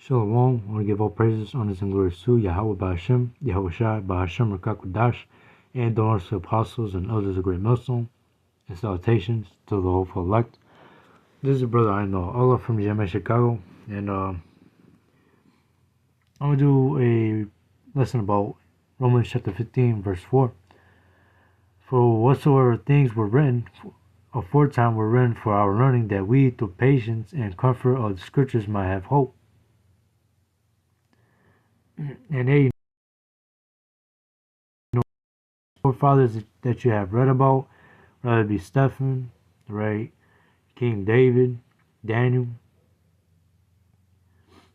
Shalom. I want to give all praises, honors, and glories to Yahweh Ba'Hashem, Yahweh Shai, Ba'Hashem, Rakakudash, and the honors to apostles and elders of Great Millstone, and salutations to the hopeful elect. This is your brother I know, Allah from GMA Chicago, and I'm going to do a lesson about Romans chapter 15, verse 4. For whatsoever things were written aforetime were written for our learning, that we, through patience and comfort of the Scriptures, might have hope. And they forefathers that you have read about, whether it be Stephen, right, King David, Daniel,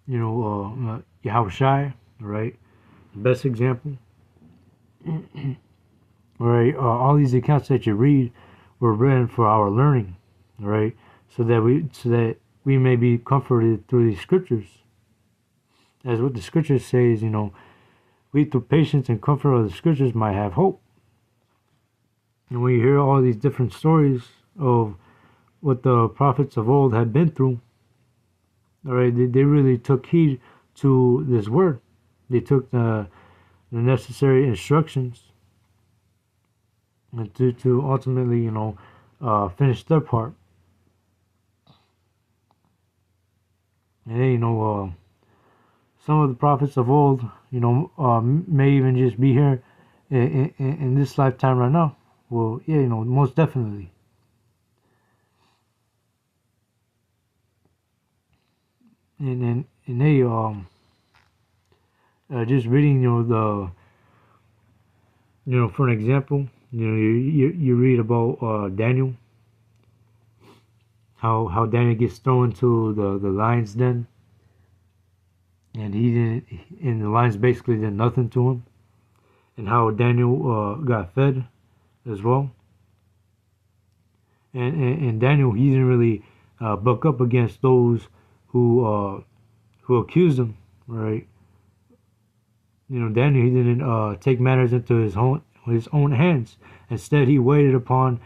Yahushua, right, the best example, right. All these accounts that you read were written for our learning, right, so that we may be comforted through these scriptures, as what the scriptures says. We through patience and comfort of the scriptures might have hope. And when you hear all these different stories of what the prophets of old had been through, all right, they really took heed to this word. They took the necessary instructions and to ultimately, finish their part. And then, some of the prophets of old, may even just be here in this lifetime right now. Well, yeah, most definitely. And they just reading, for an example, you read about Daniel, how Daniel gets thrown into the lion's den, and the lions basically did nothing to him, and how Daniel got fed as well. And Daniel, he didn't really buck up against those who accused him, right? Daniel, he didn't take matters into his own hands. Instead, he waited upon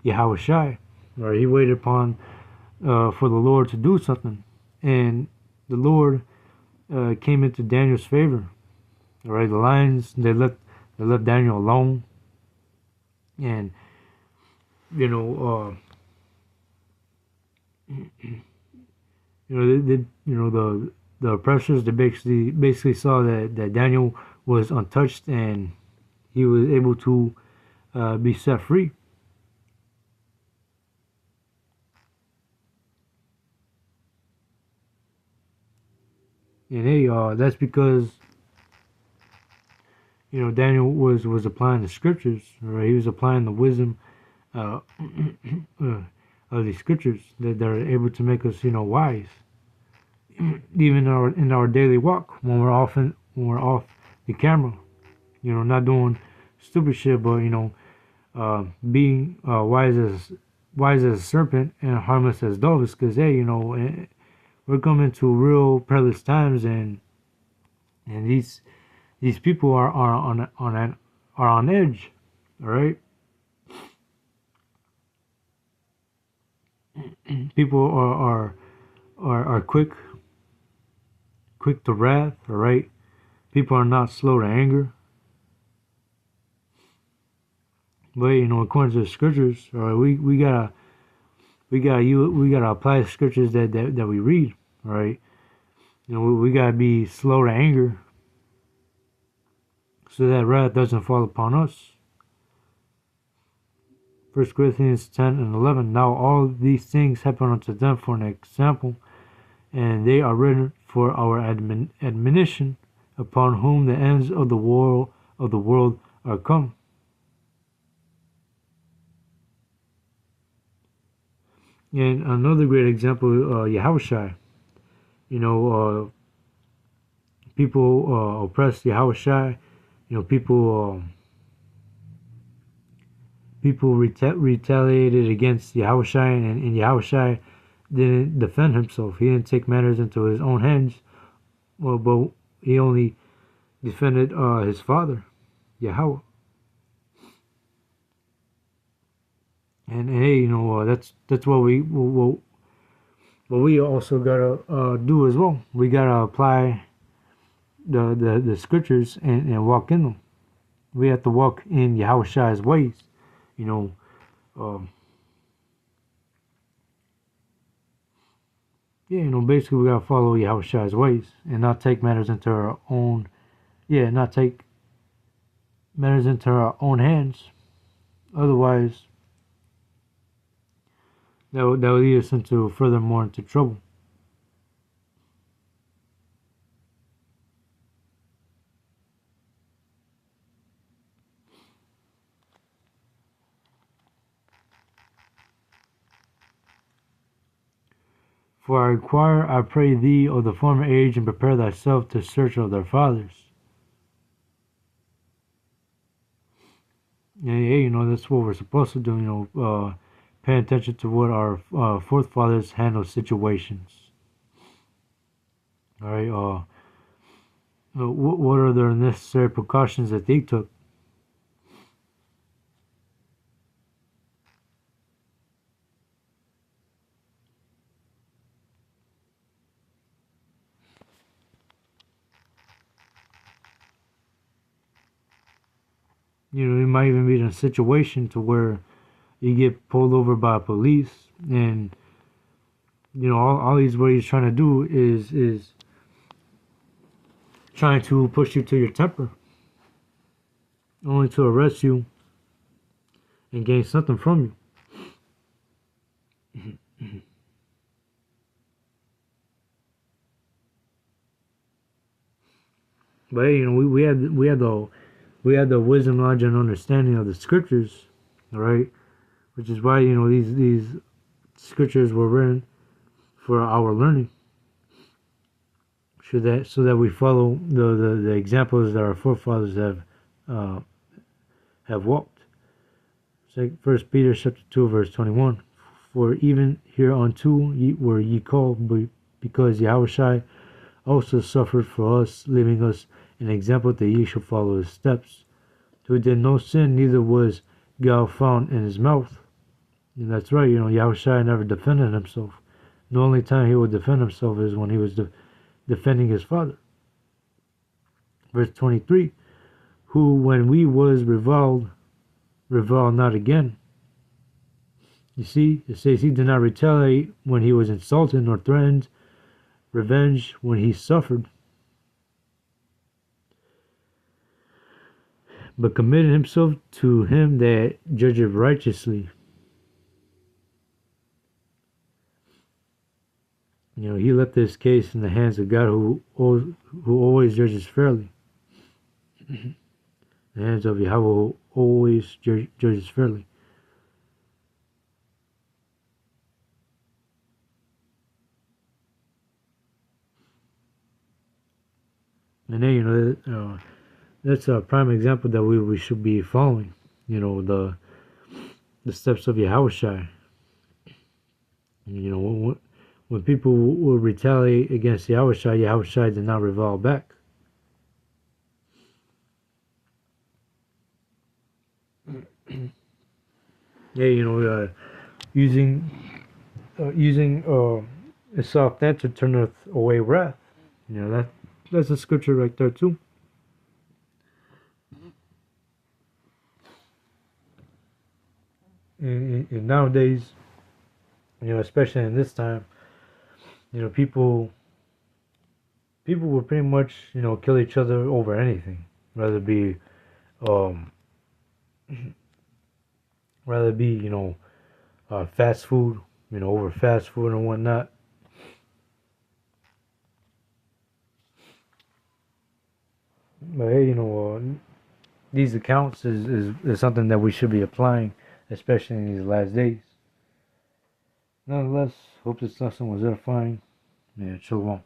Yahushua, right? He waited upon for the Lord to do something, and the Lord came into Daniel's favor. All right, the lions, they left Daniel alone, and the oppressors, they basically saw that Daniel was untouched and he was able to be set free. And that's because Daniel was applying the scriptures, right? He was applying the wisdom of the scriptures that are able to make us wise, even in our daily walk, when we're off the camera, not doing stupid shit, but being wise as a serpent and harmless as doves. Because we're coming to real perilous times, and these people are on edge. All right, people are quick to wrath. All right, people are not slow to anger. But according to the scriptures, all right, we gotta apply the scriptures that we read. All right, we gotta be slow to anger, so that wrath doesn't fall upon us. 1 Corinthians 10 and 11. Now all these things happen unto them for an example, and they are written for our admonition, upon whom the ends of the world are come. And another great example, Yahushua. People oppressed Yahushua. People retaliated against Yahushua, and Yahushua didn't defend himself. He didn't take matters into his own hands. Well, but he only defended his father, Yahweh. And hey, that's what But we also gotta do as well. We gotta apply the scriptures and walk in them. We have to walk in Yahushua's ways. You know, um, yeah, basically we gotta follow Yahushua's ways and not take matters into our own. Yeah, not take matters into our own hands. Otherwise, that would lead us into furthermore into trouble. For I require, I pray thee, of the former age, and prepare thyself to search of their fathers. And yeah, that's what we're supposed to do. Pay attention to what our forefathers handled situations. All right. What are the necessary precautions that they took? You might even be in a situation to where you get pulled over by police, and all he's what he's trying to do is trying to push you to your temper, only to arrest you and gain something from you. But hey, we had the wisdom, knowledge, and understanding of the scriptures, all right, which is why these scriptures were written for our learning, so that we follow the examples that our forefathers have walked. First Peter chapter 2 verse 21. For even hereunto were ye called, because Yahushua also suffered for us, leaving us an example that ye should follow his steps, who did no sin, neither was guile found in his mouth. And that's right, Yahushua never defended himself. The only time he would defend himself is when he was defending his father. Verse 23, who when we was reviled not again. You see, it says he did not retaliate when he was insulted, nor threatened revenge when he suffered, but committed himself to him that judgeth righteously. He left this case in the hands of God, who always judges fairly. The hands of Yahweh, who always judges fairly. And then that's a prime example that we should be following. The steps of Yahushua. When people will retaliate against Yahushua did not revile back. Yeah, using a soft answer turneth away wrath. That's a scripture right there too. And nowadays, especially in this time, people will pretty much kill each other over anything, rather be um fast food, over fast food and whatnot. But hey, these accounts is something that we should be applying, especially in these last days. Nonetheless, hope this lesson was edifying. Yeah, shalom.